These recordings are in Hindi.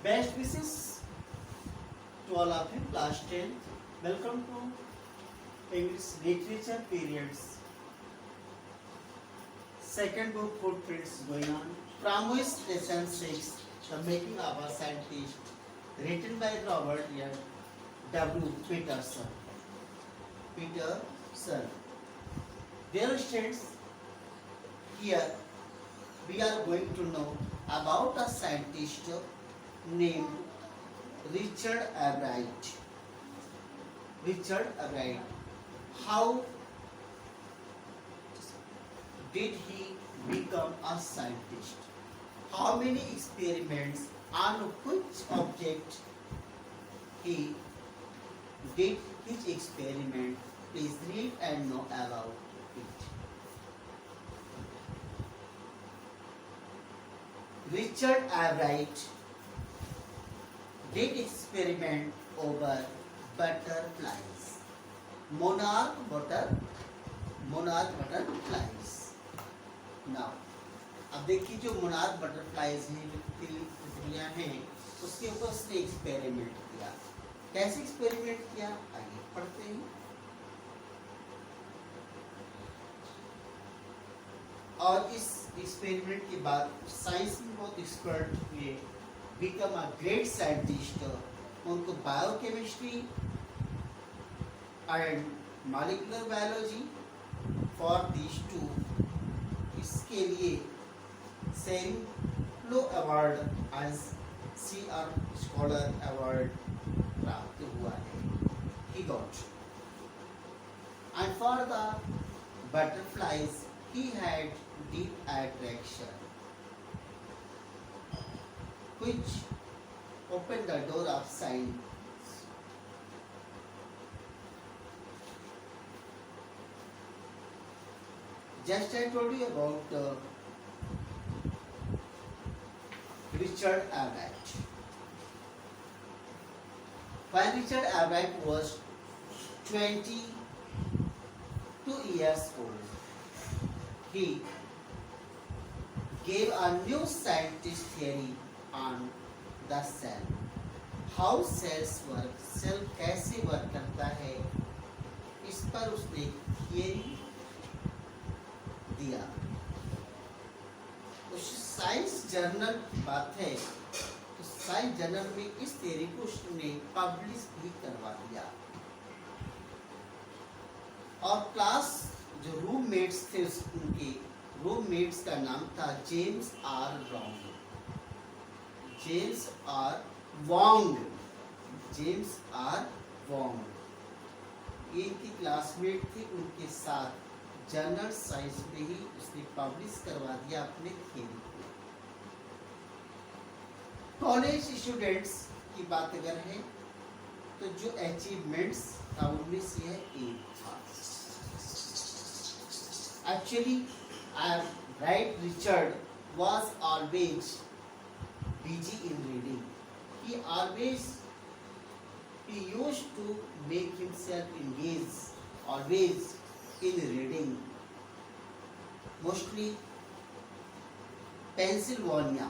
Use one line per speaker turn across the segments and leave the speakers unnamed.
Best wishes to all of you, class 10. Welcome to English Literature Periods. Second book, Footprints, going on. From which lesson 6, The Making of a Scientist, written by Robert W. Peterson. Dear students, here we are going to know about a scientist named Richard Albright. Richard Albright. How did he become a scientist? How many experiments on which object he did his experiment? Please read and know about it. Richard Albright did experiment over butterflies, monarch butterflies. Now, अब देखिए जो मोनार्क बटरफ्लाइज हैं, जो तितलियां हैं, उसके ऊपर उसने एक्सपेरिमेंट किया. कैसे एक्सपेरिमेंट किया, आइए पढ़ते हैं. और इस एक्सपेरिमेंट के बाद साइंस में बहुत एक्सपर्ट हुए, बिकम अ ग्रेट साइंटिस्ट. उनको biochemistry and molecular biology for this too, इसके लिए सेरिंग्लो award as CR scholar award प्राप्त हुआ है. He got. And for the butterflies he had deep attraction, which opened the door of science. Just I told you about Richard Albright. When Richard Albright was 22 years old, he gave a new scientific theory on the cell. How cells work, cell कैसे वर्क करता है, इस पर उसने थियरी दिया. उस साइंस जर्नल की बात है, तो साइंस जर्नल में इस थियरी को उसने पब्लिश भी करवा दिया. और क्लास जो रूममेट्स थे, उनके रूममेट्स का नाम था जेम्स आर वॉन्ग. ये इनकी क्लासमेट थी. उनके साथ जर्नल साइंस में ही उसने पब्लिश करवा दिया अपने थ्योरी को. कॉलेज स्टूडेंट्स की बात अगर है, तो जो अचीवमेंट्स था उनमें से यह एक था. Actually, Albright Richard was always busy in reading. He used to make himself engaged always in reading. Mostly Pennsylvania.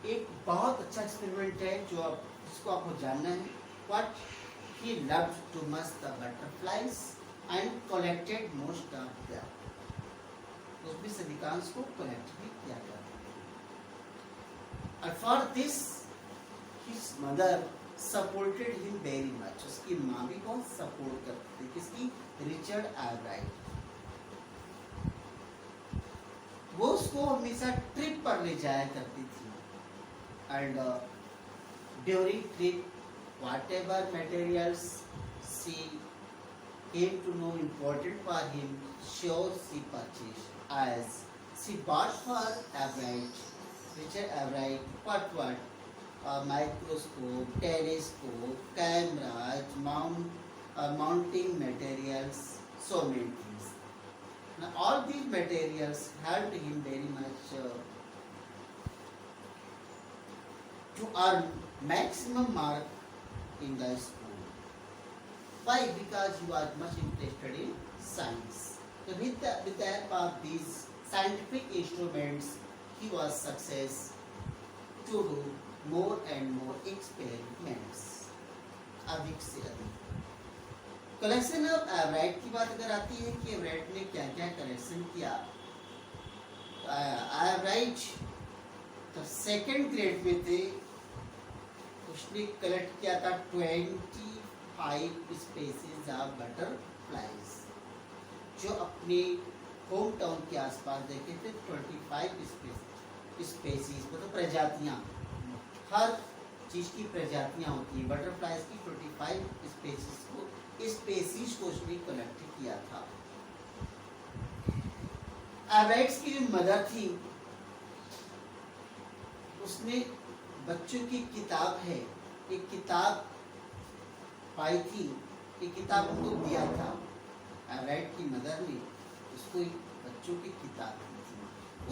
एक बहुत अच्छा एक्सपेरिमेंट है जो जिसको आपको जानना है. What he loved too much the butterflies and collected most of them. उसमें से अधिकांश को कलेक्ट भी किया गया. And for this his mother supported him very much. उसकी माँ भी बहुत सपोर्ट करती थी. किसकी? Richard Albright. वो उसको हमेशा ट्रिप पर ले जाया करती थी. And during trip, whatever materials she came to know important for him, sure she purchased. As she bought for Richard Albright, what? Microscope, telescope, cameras, mounting materials, so many things. Now all these materials helped him very much to earn maximum mark in the school. Why? Because he was much interested in science. So with the help of these scientific instruments, he was success to do more and more experiments. अधिक से अधिक कलेक्शन ऑफ एवराइट की बात अगर आती है कि एवराइट ने क्या क्या कलेक्शन किया, एवराइट तो सेकंड ग्रेड में थे, उसने कलेक्ट किया था 25 स्पीसीज ऑफ बटरफ्लाइज, जो अपने होम टाउन के आसपास देखे थे 25 स्पीसीज मतलब प्रजातियां, हर चीज की प्रजातियां होती हैं, बटरफ्लाइज की 25 स्पीसीज को उसने कलेक्ट किया था। एवराइट्स की जो मदर थी उसने बच्चों की किताब है, एक किताब पाई थी, एक किताब उनको दिया था, एवराइट की मदर ने उसको एक बच्चों की किताब दी थी।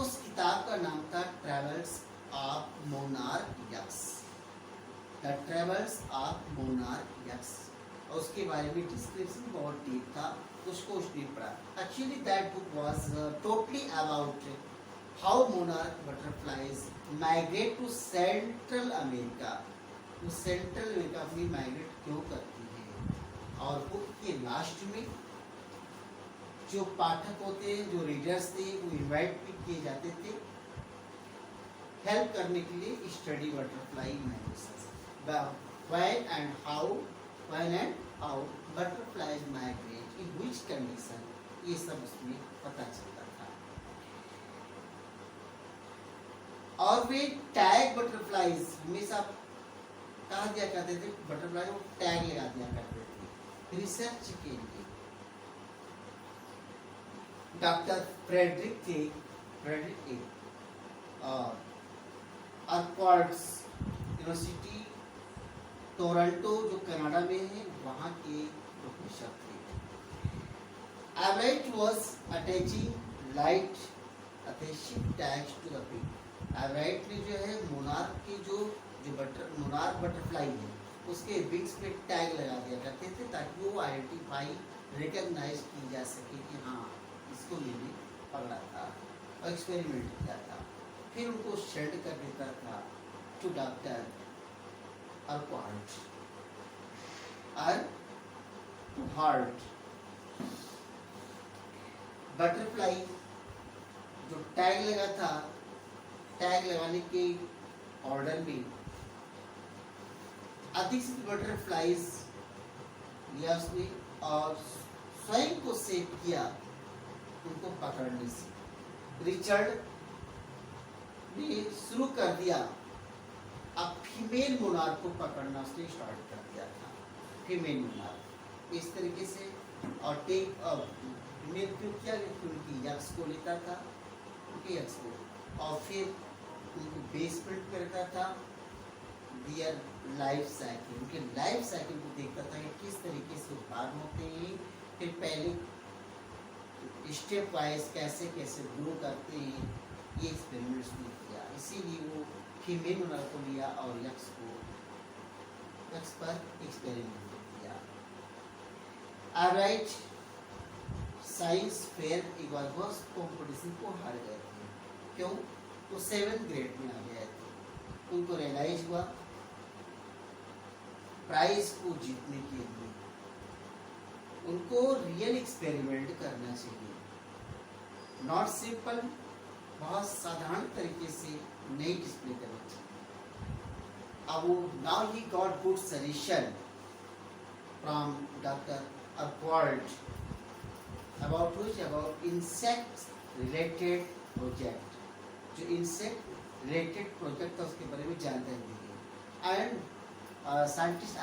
उस किताब का नाम था travels of monarch x, the travels of monarch x, और उसके बारे में डिस्क्रिप्शन बहुत डीप था, उसको उसने पढ़ा। Actually that book was totally about how monarch butterflies migrate to central America, वो सेंट्रल अमेरिका में माइग्रेट क्यों करती है। और बुक के लास्ट में जो पाठक होते हैं, जो रीडर्स थे, वो इनवाइट भी किए जाते थे हेल्प करने के लिए study butterfly migration, when and how butterflies migrate in which condition, ये सब उसमें पता चलता था। और वे टैग बटरफ्लाइज हमेशा कहा दिया करते थे, बटरफ्लाई को टैग लगा दिया करते थे रिसर्च के लिए। डॉक्टर फ्रेडरिक थे, और अर्कवर्ड्स यूनिवर्सिटी टोरंटो जो कनाडा में है, वहाँ के प्रोफेसर थे। Everett was attaching light adhesive tags to the wing, Everett ने जो है मोनार्क की जो मोनार्क बटरफ्लाई है उसके विंग्स पे टैग लगा दिया करते थे, ताकि वो आइडेंटिफाई रिकॉग्नाइज की जा सके कि हाँ इसको मैंने पकड़ा था और एक्सपेरिमेंट किया था। फिर उनको सेंड कर देता था टू डॉक्टर अर्कवर्ड बटरफ्लाई जो टैग लगा था, टैग लगाने के ऑर्डर में अधिक से बटरफ्लाइज लिया उसने और स्वयं को सेव किया उनको पकड़ने से। रिचर्ड ने शुरू कर दिया, अब फीमेल मोनार्क को पकड़ना उसने स्टार्ट कर दिया था, फीमेल मोनार्क इस तरीके से। और टेक फीमेल क्यों किया, उनकी यक्स को लेता था, उनके यक्स को, और फिर उनको बेसमेंट करता था दियर लाइफ साइकिल, उनके लाइफ साइकिल को देखता था कि किस तरीके से भाग होते हैं, फिर पहले स्टेप वाइज कैसे कैसे ग्रो करते हैं, ये एक्सपेरिमेंट्स ने किया। इसीलिए वो फीमेल मोनार्क को लिया और यक्स पर एक्सपेरिमेंट किया। एवराइट साइंस फेयर इक्वालबस कॉम्पिटिशन को हार गए थे, क्यों? वो 7th ग्रेड में आ गए थे। उनको रियलाइज हुआ प्राइज को जीतने के लिए उनको रियल एक्सपेरिमेंट करना चाहिए, नॉट सिंपल, बहुत साधारण तरीके से नहीं डिस्प्ले करना चाहिए। अब वो now he got good suggestion from doctor Urquhart about insect related project, जो इंसेक्ट रिलेटेड प्रोजेक्ट था उसके बारे में जानकारी दी गई। And scientist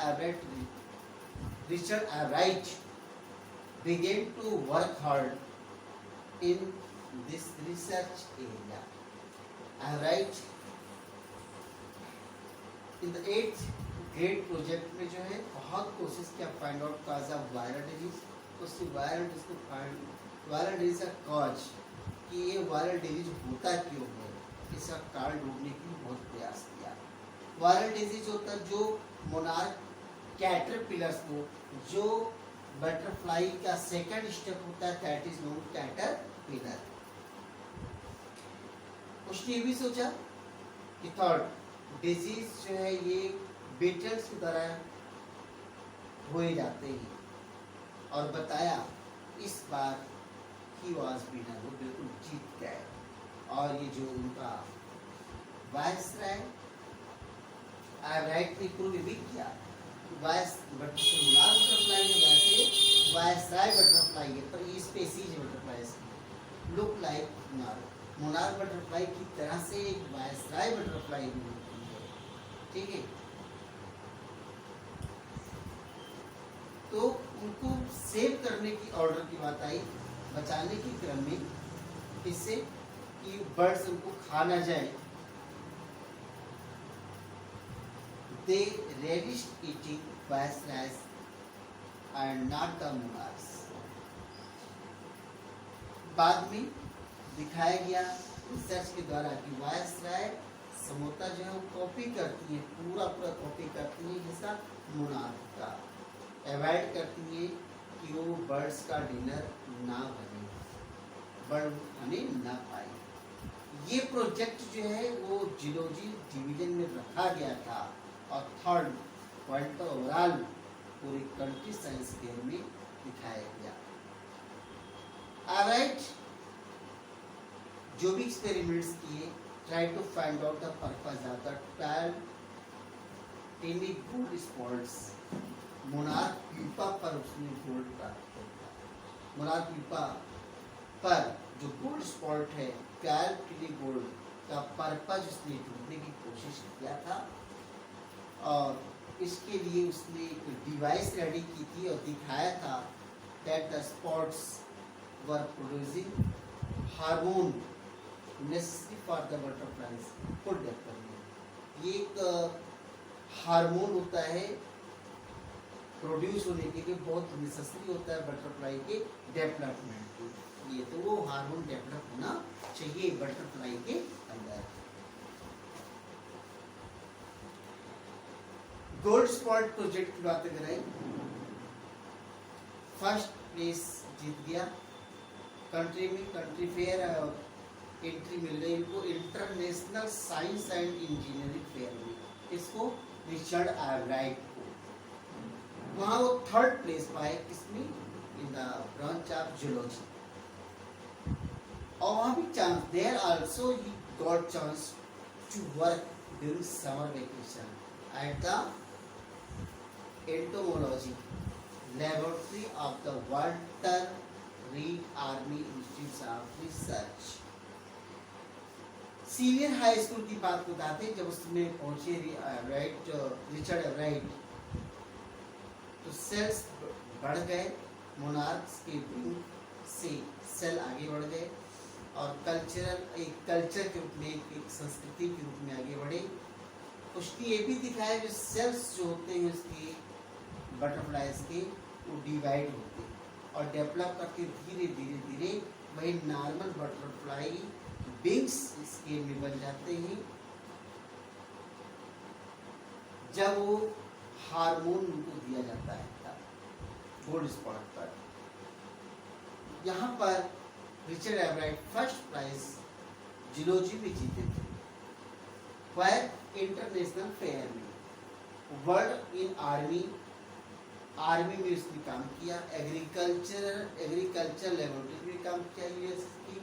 Richard Everett began to work hard in this research area. Evrite in the 8th grade project में जो है बहुत कोशिश किया find out cause of viral disease, उससे वायरल डिजीज को वायरल डिजीज का कॉज कि ये वायरल डिजीज होता क्यों है, इसका कारण ढूंढने की बहुत प्रयास किया। वायरल डिजीज होता जो मोनार्क कैटरपिलर्स को, जो बटरफ्लाई का सेकंड स्टेप होता है, दैट इज नोन कैटरपिलर। उसने ये भी सोचा कि थॉट डिजीज जो है ये बेटल्स की तरह हुए जाते हैं, और बताया इस बार ही वाज विनर, वो बिल्कुल जीत गए। और ये जो उनका वायसराय राइट ने प्रूव भी किया, वायस बटरफ्लाई बटरफ्लाई है वैसे वायसराय बटरफ्लाई है, पर ये species butterfly look like monarch butterfly की तरह से एक वायसराय बटरफ्लाई भी होती है, ठीक है। तो उनको सेव करने की ऑर्डर की बात आई, बचाने के क्रम में, इससे कि बर्ड्स उनको खा ना जाए। They relished eating viceroys and not the monarchs. बाद में दिखाया गया रिसर्च के द्वारा कि वायसराय समोता जो है वो कॉपी करती है, पूरा कॉपी करती है जैसा मोनार्क का, अवॉइड करती है कि वो बर्ड्स का डिनर ना बने, बर्ड हमें ना पाए। ये प्रोजेक्ट जो है वो जियोलॉजी डिवीजन में रखा गया था, और थर्ड पॉइंट तो ओवरऑल पूरी कंट्री साइंस फेयर में दिखाया गया। ऑलराइट, जो भी एक्सपेरिमेंट्स किए, try to find out the purpose of the 12 tiny gold spots. Monarch pupa पर उसने गोल्ड प्राप्त किया। मोनार्क प्यूपा पर जो गोल्ड स्पॉट है 12 टेनी गोल्ड का पर्पस उसने ढूंढने की कोशिश किया था, और इसके लिए उसने एक डिवाइस रेडी की थी और दिखाया था that the spots were producing hormone necessary for the butterflies food development. ये एक हार्मोन होता है प्रोड्यूस होने के लिए, बहुत नेसेसरी होता है बटरफ्लाई के डेवलपमेंट के लिए, तो वो हार्मोन डेवलप होना चाहिए बटरफ्लाई के अंदर। गोल्ड स्पॉट प्रोजेक्ट की बात कराई, फर्स्ट प्लेस जीत गया कंट्री में, कंट्री फेयर एंट्री मिल गई इनको international science and engineering fair में, इसको रिचर्ड आर्कराइट को। वहाँ वो थर्ड प्लेस पाए, किसमें, in the branch of geology. और वहाँ भी chance, there also he got chance to work during summer vacation at the entomology laboratory of the Walter Reed Army Institute of Research। Senior high school की बात बताते जब उसमें पहुंचे रिचर्ड एवराइट, तो सेल्स बढ़ गए, मोनार्क्स के विंग से सेल आगे बढ़ गए, और एक कल्चर के रूप में, एक संस्कृति के रूप में आगे बढ़े। उसने ये भी दिखाया जो सेल्स जो होते हैं उसके बटरफ्लाइज के, वो डिवाइड होते हैं और डेवलप करके धीरे धीरे धीरे वही नॉर्मल बटरफ्लाई विंग्स स्केल में बन जाते हैं जब वो हार्मोन उनको दिया जाता है गोल्ड स्पॉट पर। यहाँ पर रिचर्ड एवराइट फर्स्ट प्राइज जियोलॉजी में जीते थे, फायर इंटरनेशनल फेयर में, वर्ल्ड इन आर्मी में उसने काम किया, एग्रीकल्चर लेबोरेटरी में काम किया यूएस की।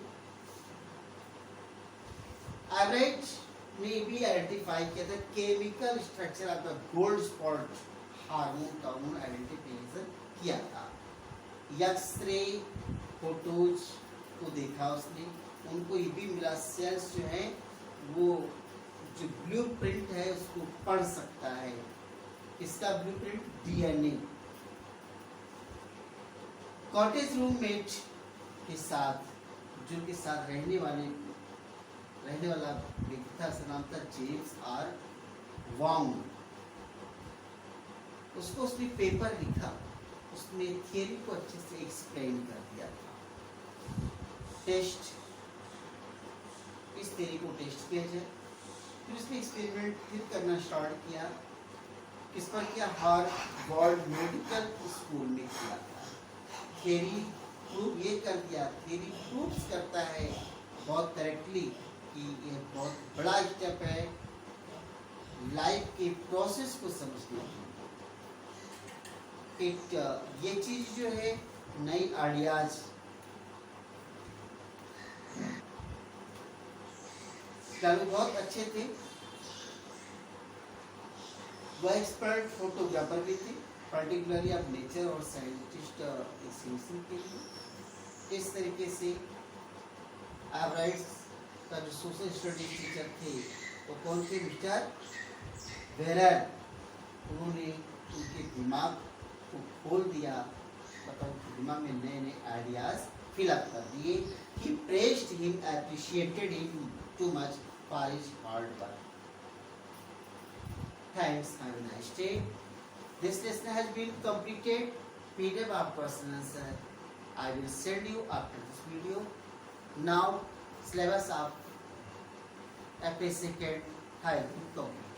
एवरेज ने भी आइडेंटिफाई किया था chemical structure of the gold spot hormone का उन्होंने आइडेंटिफिकेशन किया था। एक्सरे फोटोज को देखा उसने, उनको ये भी मिला सेल्स जो है वो जो ब्लूप्रिंट है उसको पढ़ सकता है। इसका ब्लूप्रिंट डीएनए। कॉटेज रूममेट के साथ, जो के साथ रहने वाला व्यक्ति था, उसका नाम था जेम्स आर वांग। उसको उसने पेपर लिखा, उसने थियरी को अच्छे से एक्सप्लेन कर दिया था। टेस्ट, इस थियरी को टेस्ट किया जाए, फिर उसने एक्सपेरिमेंट फिर करना स्टार्ट किया। किस पर किया? हार्वर्ड मेडिकल स्कूल में किया था। थियरी प्रूव ये कर दिया, थियरी प्रूव करता है बहुत करेक्टली कि ये बहुत बड़ा स्टेप है लाइफ के प्रोसेस को समझने की। एक ये चीज जो है नई आइडियाज बहुत अच्छे थे। वह एक्सपर्ट फोटोग्राफर भी थे, पर्टिकुलरली अब नेचर और साइंटिस्ट एक्सटेंशन के लिए। इस तरीके से एवराइट्स का जो सोशल स्टडीज टीचर थे वो कौन थे? मिस्टर वेरर। उन्होंने उनके दिमाग को खोल दिया, मतलब उनके दिमाग में नए नए आइडियाज फिलअप कर दिए। He praised him, appreciated him too much for his hard work. Thanks, have a nice day. This lesson has been completed. PDF of question answer I will send you after this video. Now syllabus of FA second has been completed.